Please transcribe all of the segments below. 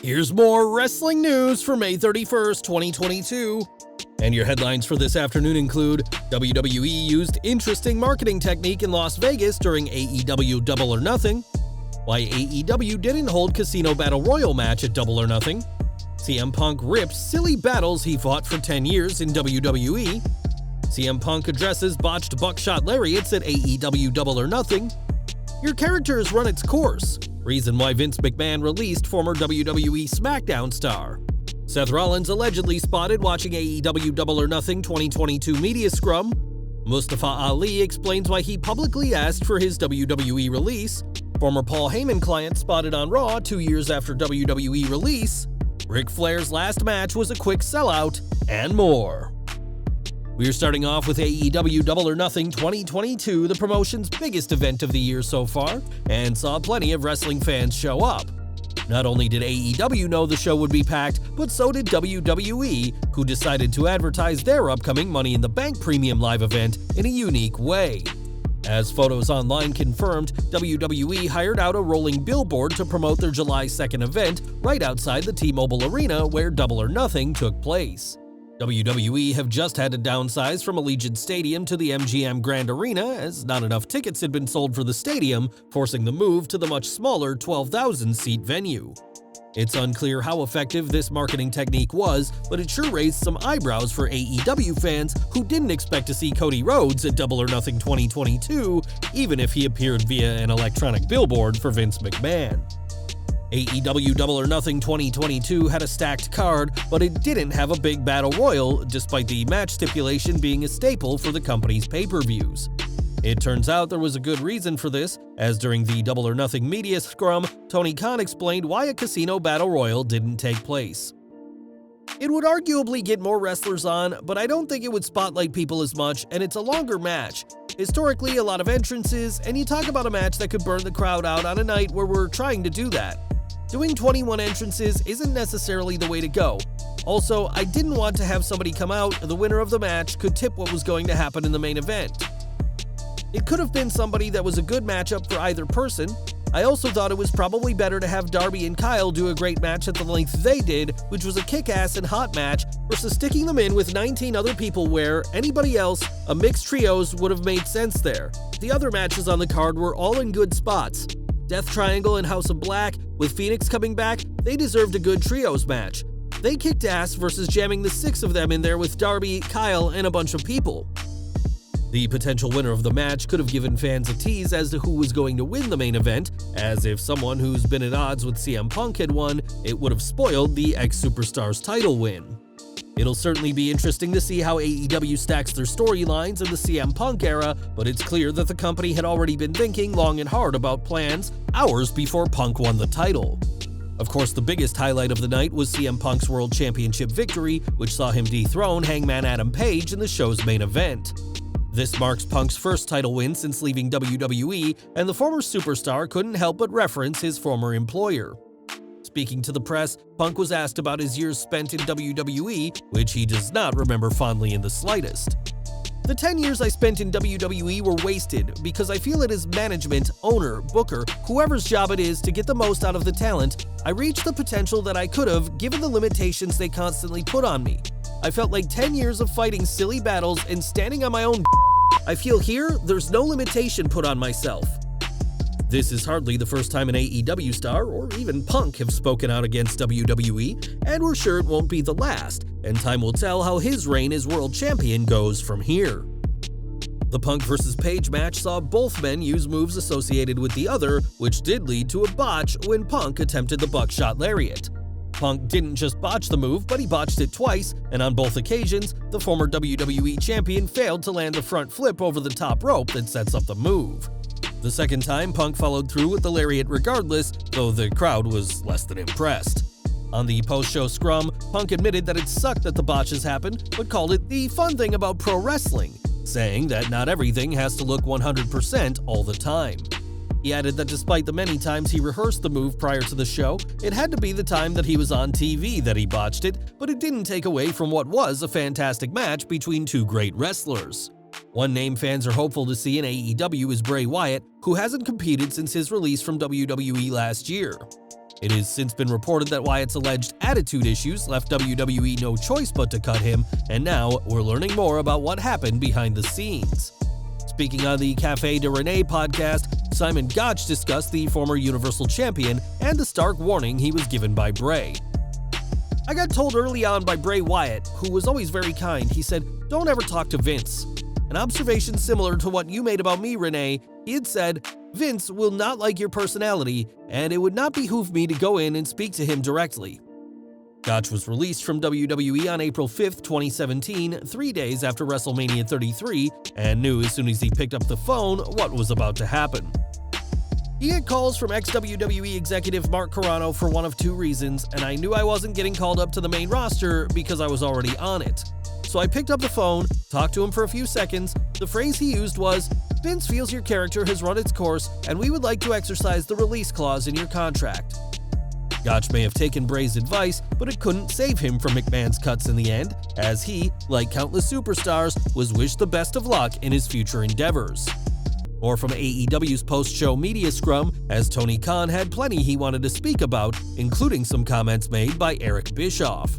Here's more wrestling news for May 31st, 2022. And your headlines for this afternoon include WWE used interesting marketing technique in Las Vegas during AEW Double or Nothing, why AEW didn't hold Casino Battle Royal match at Double or Nothing, CM Punk rips silly battles he fought for 10 years in WWE, CM Punk addresses botched Buckshot Lariats at AEW Double or Nothing, your character has run its course, reason why Vince McMahon released former WWE Smackdown star. Seth Rollins allegedly spotted watching AEW Double or Nothing 2022 media scrum. Mustafa Ali explains why he publicly asked for his WWE release. Former Paul Heyman client spotted on Raw 2 years after WWE release. Ric Flair's last match was a quick sellout, and more. We're starting off with AEW Double or Nothing 2022, the promotion's biggest event of the year so far, and saw plenty of wrestling fans show up. Not only did AEW know the show would be packed, but so did WWE, who decided to advertise their upcoming Money in the Bank Premium Live event in a unique way. As photos online confirmed, WWE hired out a rolling billboard to promote their July 2nd event right outside the T-Mobile Arena where Double or Nothing took place. WWE have just had to downsize from Allegiant Stadium to the MGM Grand Arena as not enough tickets had been sold for the stadium, forcing the move to the much smaller 12,000-seat venue. It's unclear how effective this marketing technique was, but it sure raised some eyebrows for AEW fans who didn't expect to see Cody Rhodes at Double or Nothing 2022, even if he appeared via an electronic billboard for Vince McMahon. AEW Double or Nothing 2022 had a stacked card, but it didn't have a big battle royal, despite the match stipulation being a staple for the company's pay-per-views. It turns out there was a good reason for this, as during the Double or Nothing media scrum, Tony Khan explained why a casino battle royal didn't take place. It would arguably get more wrestlers on, but I don't think it would spotlight people as much, and it's a longer match. Historically, a lot of entrances, and you talk about a match that could burn the crowd out on a night where we're trying to do that. Doing 21 entrances isn't necessarily the way to go. Also, I didn't want to have somebody come out, the winner of the match could tip what was going to happen in the main event. It could have been somebody that was a good matchup for either person. I also thought it was probably better to have Darby and Kyle do a great match at the length they did, which was a kick-ass and hot match, versus sticking them in with 19 other people where anybody else, a mixed trios, would have made sense there. The other matches on the card were all in good spots. Death Triangle and House of Black, with Phoenix coming back, they deserved a good trios match. They kicked ass versus jamming the 6 of them in there with Darby, Kyle, and a bunch of people. The potential winner of the match could have given fans a tease as to who was going to win the main event, as if someone who's been at odds with CM Punk had won, it would have spoiled the ex-Superstar's title win. It'll certainly be interesting to see how AEW stacks their storylines in the CM Punk era, but it's clear that the company had already been thinking long and hard about plans hours before Punk won the title. Of course, the biggest highlight of the night was CM Punk's World Championship victory, which saw him dethrone Hangman Adam Page in the show's main event. This marks Punk's first title win since leaving WWE, and the former superstar couldn't help but reference his former employer. Speaking to the press, Punk was asked about his years spent in WWE, which he does not remember fondly in the slightest. The 10 years I spent in WWE were wasted because I feel it is management, owner, booker, whoever's job it is to get the most out of the talent. I reached the potential that I could have given the limitations they constantly put on me. I felt like 10 years of fighting silly battles and standing on my own. I feel here, there's no limitation put on myself. This is hardly the first time an AEW star, or even Punk, have spoken out against WWE, and we're sure it won't be the last, and time will tell how his reign as world champion goes from here. The Punk vs. Page match saw both men use moves associated with the other, which did lead to a botch when Punk attempted the Buckshot Lariat. Punk didn't just botch the move, but he botched it twice, and on both occasions, the former WWE champion failed to land the front flip over the top rope that sets up the move. The second time, Punk followed through with the lariat regardless, though the crowd was less than impressed. On the post-show scrum, Punk admitted that it sucked that the botches happened, but called it the fun thing about pro wrestling, saying that not everything has to look 100% all the time. He added that despite the many times he rehearsed the move prior to the show, it had to be the time that he was on TV that he botched it, but it didn't take away from what was a fantastic match between two great wrestlers. One name fans are hopeful to see in AEW is Bray Wyatt, who hasn't competed since his release from WWE last year. It has since been reported that Wyatt's alleged attitude issues left WWE no choice but to cut him, and now we're learning more about what happened behind the scenes. Speaking on the Cafe de Renee podcast, Simon Gotch discussed the former Universal Champion and the stark warning he was given by Bray. "I got told early on by Bray Wyatt, who was always very kind. He said, 'Don't ever talk to Vince.' An observation similar to what you made about me, Renee. He had said, 'Vince will not like your personality, and it would not behoove me to go in and speak to him directly.'" Gotch was released from WWE on April 5, 2017, 3 days after WrestleMania 33, and knew as soon as he picked up the phone what was about to happen. He had calls from ex-WWE executive Mark Carrano for one of two reasons, and I knew I wasn't getting called up to the main roster because I was already on it. So I picked up the phone, talked to him for a few seconds. The phrase he used was, "Vince feels your character has run its course, and we would like to exercise the release clause in your contract." Gotch may have taken Bray's advice, but it couldn't save him from McMahon's cuts in the end, as he, like countless superstars, was wished the best of luck in his future endeavors. Or from AEW's post-show media scrum, as Tony Khan had plenty he wanted to speak about, including some comments made by Eric Bischoff.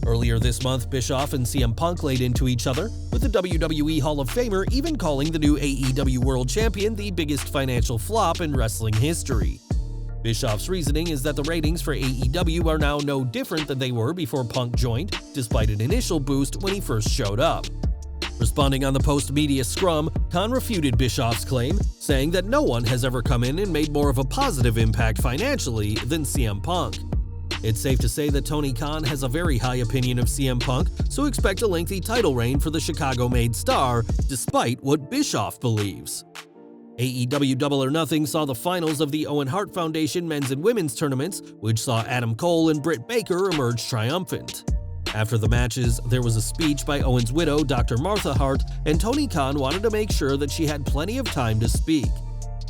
Earlier this month, Bischoff and CM Punk laid into each other, with the WWE Hall of Famer even calling the new AEW World Champion the biggest financial flop in wrestling history. Bischoff's reasoning is that the ratings for AEW are now no different than they were before Punk joined, despite an initial boost when he first showed up. Responding on the post-media scrum, Khan refuted Bischoff's claim, saying that no one has ever come in and made more of a positive impact financially than CM Punk. It's safe to say that Tony Khan has a very high opinion of CM Punk, so expect a lengthy title reign for the Chicago-made star, despite what Bischoff believes. AEW Double or Nothing saw the finals of the Owen Hart Foundation men's and women's tournaments, which saw Adam Cole and Britt Baker emerge triumphant. After the matches, there was a speech by Owen's widow, Dr. Martha Hart, and Tony Khan wanted to make sure that she had plenty of time to speak.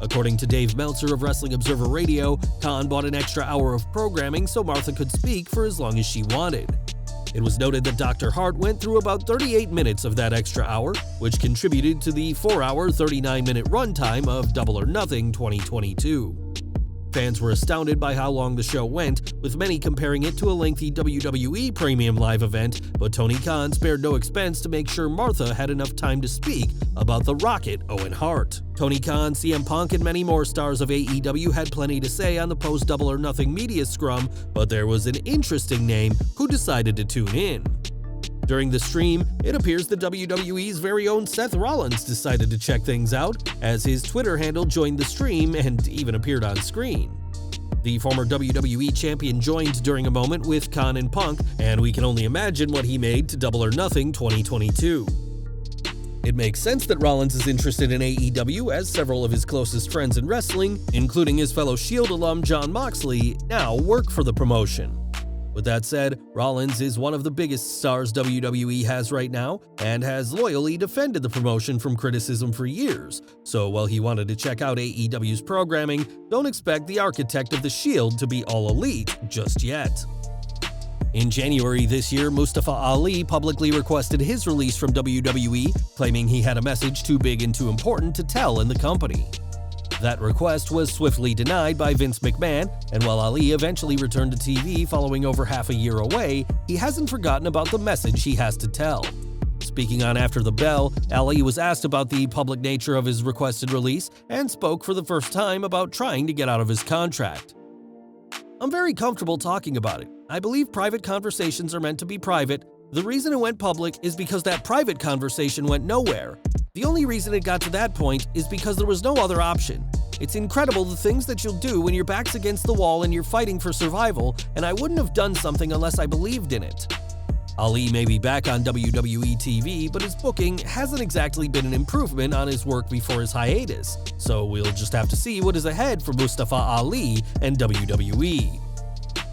According to Dave Meltzer of Wrestling Observer Radio, Khan bought an extra hour of programming so Martha could speak for as long as she wanted. It was noted that Dr. Hart went through about 38 minutes of that extra hour, which contributed to the 4-hour, 39-minute runtime of Double or Nothing 2022. Fans were astounded by how long the show went, with many comparing it to a lengthy WWE Premium Live event, but Tony Khan spared no expense to make sure Martha had enough time to speak about the Rocket Owen Hart. Tony Khan, CM Punk, and many more stars of AEW had plenty to say on the post-Double or Nothing media scrum, but there was an interesting name who decided to tune in. During the stream, it appears that WWE's very own Seth Rollins decided to check things out, as his Twitter handle joined the stream and even appeared on screen. The former WWE champion joined during a moment with Khan and Punk, and we can only imagine what he made to Double or Nothing 2022. It makes sense that Rollins is interested in AEW, as several of his closest friends in wrestling, including his fellow Shield alum Jon Moxley, now work for the promotion. With that said, Rollins is one of the biggest stars WWE has right now, and has loyally defended the promotion from criticism for years, so while he wanted to check out AEW's programming, don't expect the architect of the Shield to be all elite just yet. In January this year, Mustafa Ali publicly requested his release from WWE, claiming he had a message too big and too important to tell in the company. That request was swiftly denied by Vince McMahon, and while Ali eventually returned to TV following over half a year away, he hasn't forgotten about the message he has to tell. Speaking on After the Bell, Ali was asked about the public nature of his requested release and spoke for the first time about trying to get out of his contract. "I'm very comfortable talking about it. I believe private conversations are meant to be private. The reason it went public is because that private conversation went nowhere. The only reason it got to that point is because there was no other option. It's incredible the things that you'll do when your back's against the wall and you're fighting for survival, and I wouldn't have done something unless I believed in it." Ali may be back on WWE TV, but his booking hasn't exactly been an improvement on his work before his hiatus, so we'll just have to see what is ahead for Mustafa Ali and WWE.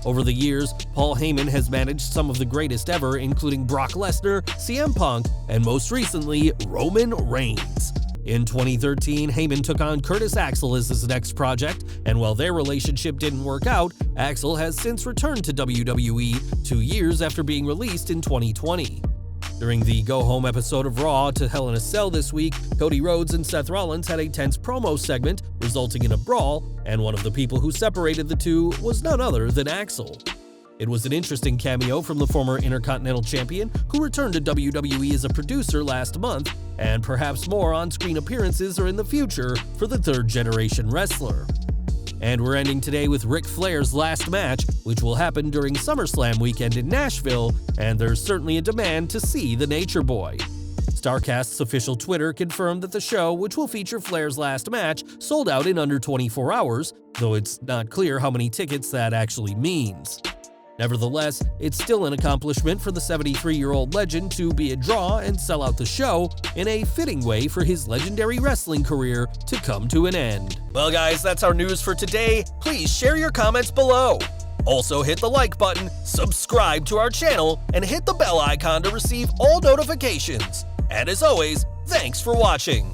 Over the years, Paul Heyman has managed some of the greatest ever, including Brock Lesnar, CM Punk, and most recently, Roman Reigns. In 2013, Heyman took on Curtis Axel as his next project, and while their relationship didn't work out, Axel has since returned to WWE 2 years after being released in 2020. During the go-home episode of Raw to Hell in a Cell this week, Cody Rhodes and Seth Rollins had a tense promo segment resulting in a brawl, and one of the people who separated the two was none other than Axel. It was an interesting cameo from the former Intercontinental Champion, who returned to WWE as a producer last month, and perhaps more on-screen appearances are in the future for the third-generation wrestler. And we're ending today with Ric Flair's last match, which will happen during SummerSlam weekend in Nashville, and there's certainly a demand to see the Nature Boy. StarCast's official Twitter confirmed that the show, which will feature Flair's last match, sold out in under 24 hours, though it's not clear how many tickets that actually means. Nevertheless, it's still an accomplishment for the 73-year-old legend to be a draw and sell out the show in a fitting way for his legendary wrestling career to come to an end. Well guys, that's our news for today. Please share your comments below. Also hit the like button, subscribe to our channel, and hit the bell icon to receive all notifications. And as always, thanks for watching.